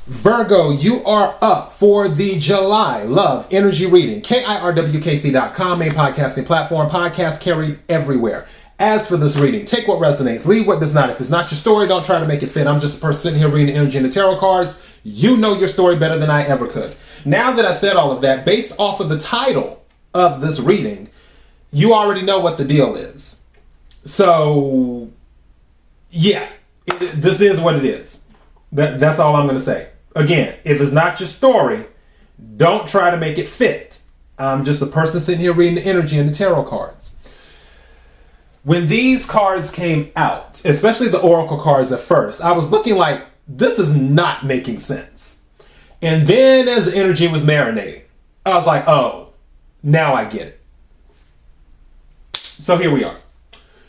Virgo, you are up for the July Love Energy Reading. KIRWKC.com, main podcasting platform. Podcast carried everywhere. As for this reading, take what resonates, leave what does not. If it's not your story, don't try to make it fit. I'm just a person sitting here reading energy and the tarot cards. You know your story better than I ever could. Now that I said all of that, based off of the title of this reading, you already know what the deal is. So, yeah, this is what it is. That's all I'm going to say. Again, if it's not your story, don't try to make it fit. I'm just a person sitting here reading the energy and the tarot cards. When these cards came out, especially the oracle cards at first, I was looking like, this is not making sense. And then as the energy was marinating, I was like, oh, now I get it. So here we are.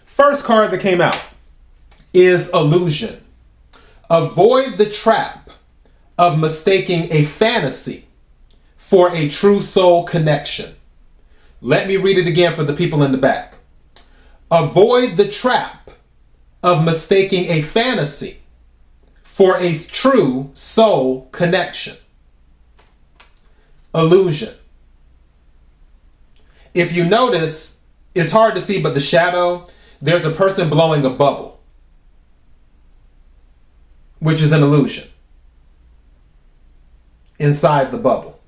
First card that came out is illusion. Avoid the trap of mistaking a fantasy for a true soul connection. Let me read it again for the people in the back. Avoid the trap of mistaking a fantasy for a true soul connection. Illusion. If you notice, it's hard to see, but the shadow, there's a person blowing a bubble, which is an illusion inside the bubble.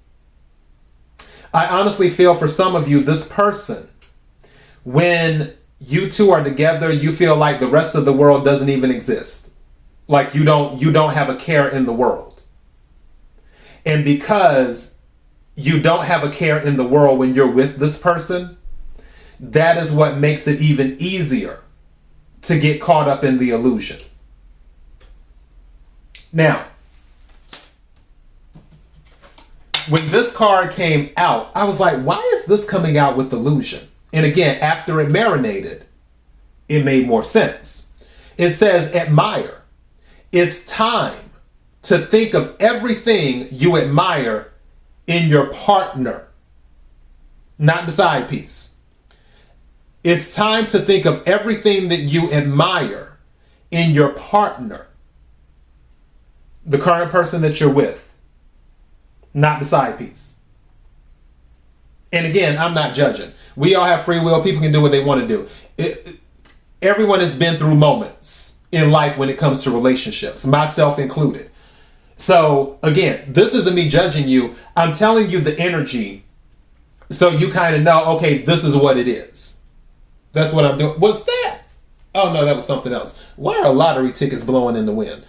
I honestly feel for some of you, this person, when you two are together, you feel like the rest of the world doesn't even exist. Like you don't have a care in the world. And because you don't have a care in the world when you're with this person, that is what makes it even easier to get caught up in the illusion. Now, when this card came out, I was like, why is this coming out with illusion? And again, after it marinated, it made more sense. It says, admire. It's time to think of everything you admire in your partner, not the side piece. It's time to think of everything that you admire in your partner, the current person that you're with, not the side piece. And again, I'm not judging. We all have free will. People can do what they want to do. Everyone has been through moments in life when it comes to relationships, myself included. So again, this isn't me judging you. I'm telling you the energy so you kind of know, okay, this is what it is. That's what I'm doing. What's that? Oh no, that was something else. Why are lottery tickets blowing in the wind?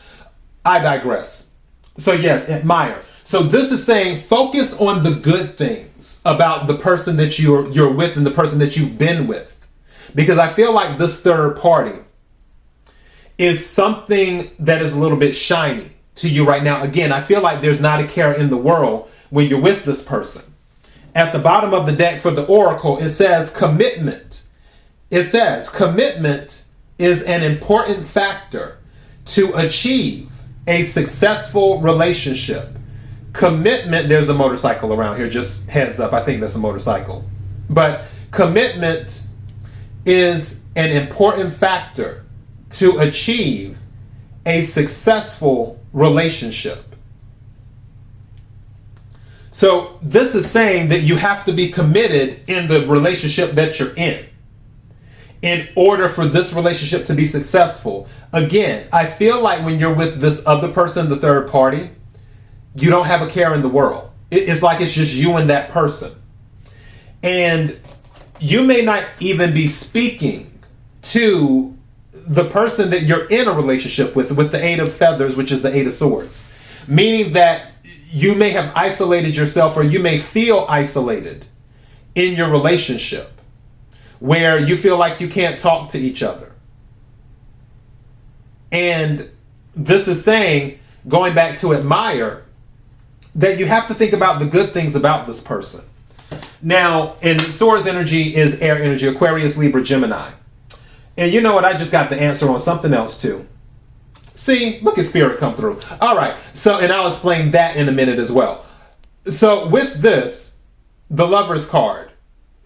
I digress. So yes, admire. So this is saying focus on the good things about the person that you're with and the person that you've been with. Because I feel like this third party is something that is a little bit shiny to you right now. Again, I feel like there's not a care in the world when you're with this person. At the bottom of the deck for the oracle, it says commitment. It says commitment is an important factor to achieve a successful relationship. Commitment, there's a motorcycle around here, just heads up, I think that's a motorcycle. But commitment is an important factor to achieve a successful relationship. So this is saying that you have to be committed in the relationship that you're in order for this relationship to be successful. Again, I feel like when you're with this other person, the third party, you don't have a care in the world. It's like it's just you and that person. And you may not even be speaking to the person that you're in a relationship with the Eight of Feathers, which is the Eight of Swords. Meaning that you may have isolated yourself, or you may feel isolated in your relationship where you feel like you can't talk to each other. And this is saying, going back to admire, that you have to think about the good things about this person. Now, and Swords energy is air energy, Aquarius, Libra, Gemini. And you know what? I just got the answer on something else too. See, look at spirit come through. All right. So, and I'll explain that in a minute as well. So with this, the Lovers card.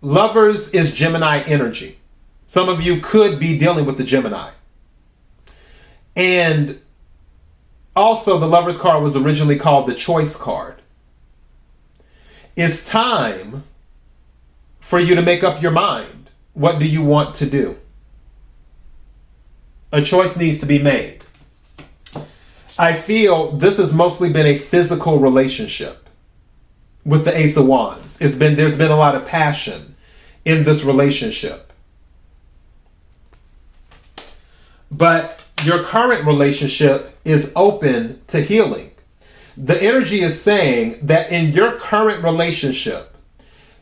Lovers is Gemini energy. Some of you could be dealing with the Gemini. And Also, the Lover's card was originally called the Choice card. It's time for you to make up your mind. What do you want to do? A choice needs to be made. I feel this has mostly been a physical relationship with the Ace of Wands. There's been a lot of passion in this relationship. But your current relationship is open to healing. The energy is saying that in your current relationship,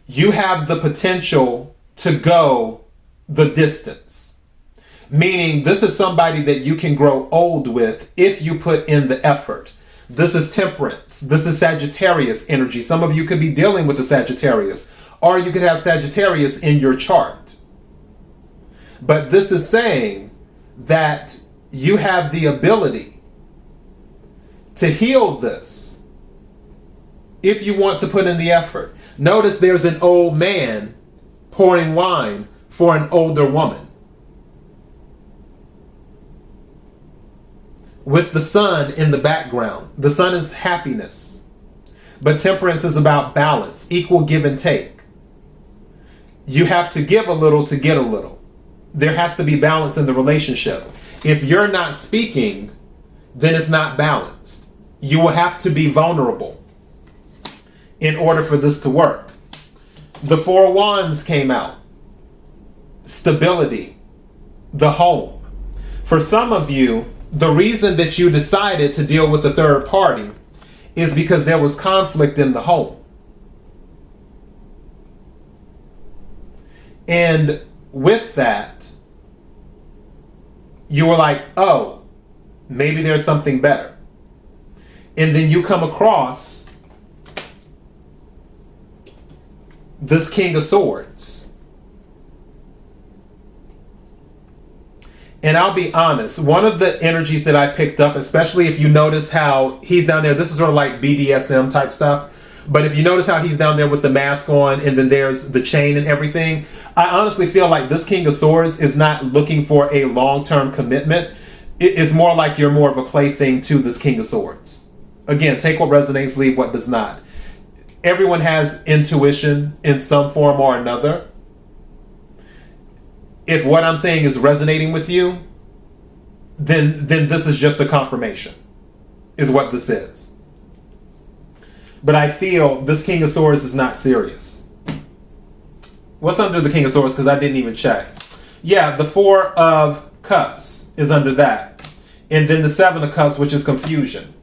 you have the potential to go the distance. Meaning this is somebody that you can grow old with if you put in the effort. This is Temperance. This is Sagittarius energy. Some of you could be dealing with the Sagittarius, or you could have Sagittarius in your chart. But this is saying that you have the ability to heal this if you want to put in the effort. Notice there's an old man pouring wine for an older woman. With the sun in the background. The sun is happiness. But Temperance is about balance, equal give and take. You have to give a little to get a little. There has to be balance in the relationship. If you're not speaking, then it's not balanced. You will have to be vulnerable in order for this to work. The Four of Wands came out. Stability. The home. For some of you, the reason that you decided to deal with the third party is because there was conflict in the home. And with that, you were like, oh, maybe there's something better. And then you come across this King of Swords. And I'll be honest, one of the energies that I picked up, especially if you notice how he's down there, this is sort of like BDSM type stuff, but if you notice how he's down there with the mask on and then there's the chain and everything, I honestly feel like this King of Swords is not looking for a long-term commitment. It is more like you're more of a plaything to this King of Swords. Again, take what resonates, leave what does not. Everyone has intuition in some form or another. If what I'm saying is resonating with you, then this is just a confirmation, is what this is. But I feel this King of Swords is not serious. What's under the King of Swords? Because I didn't even check. Yeah, the Four of Cups is under that. And then the Seven of Cups, which is confusion.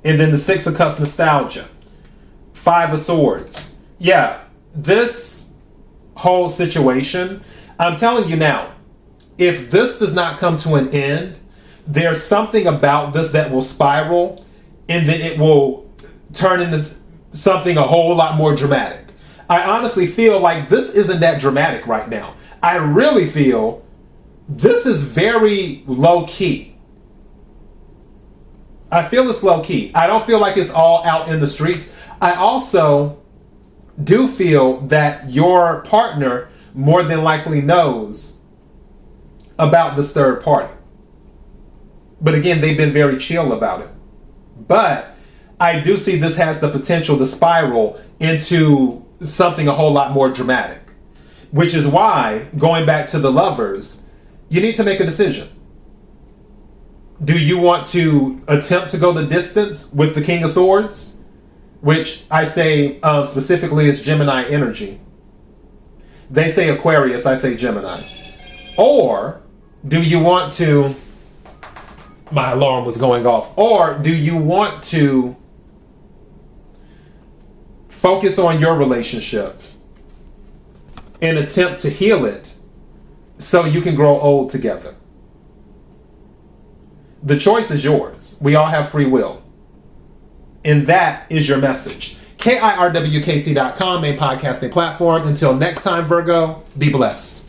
And then the Six of Cups, nostalgia. Five of Swords. Yeah, this whole situation, I'm telling you now, if this does not come to an end, there's something about this that will spiral and then it will turn into something a whole lot more dramatic. I honestly feel like this isn't that dramatic right now. I really feel this is very low key. I feel it's low key. I don't feel like it's all out in the streets. I also do feel that your partner more than likely knows about this third party. But again, they've been very chill about it. But I do see this has the potential to spiral into something a whole lot more dramatic. Which is why, going back to the Lovers, you need to make a decision. Do you want to attempt to go the distance with the King of Swords? Which I say specifically is Gemini energy. They say Aquarius, I say Gemini. Or do you want to... My alarm was going off. Or do you want to focus on your relationship and attempt to heal it so you can grow old together? The choice is yours. We all have free will. And that is your message. KIRWKC.com, main podcasting platform. Until next time, Virgo, be blessed.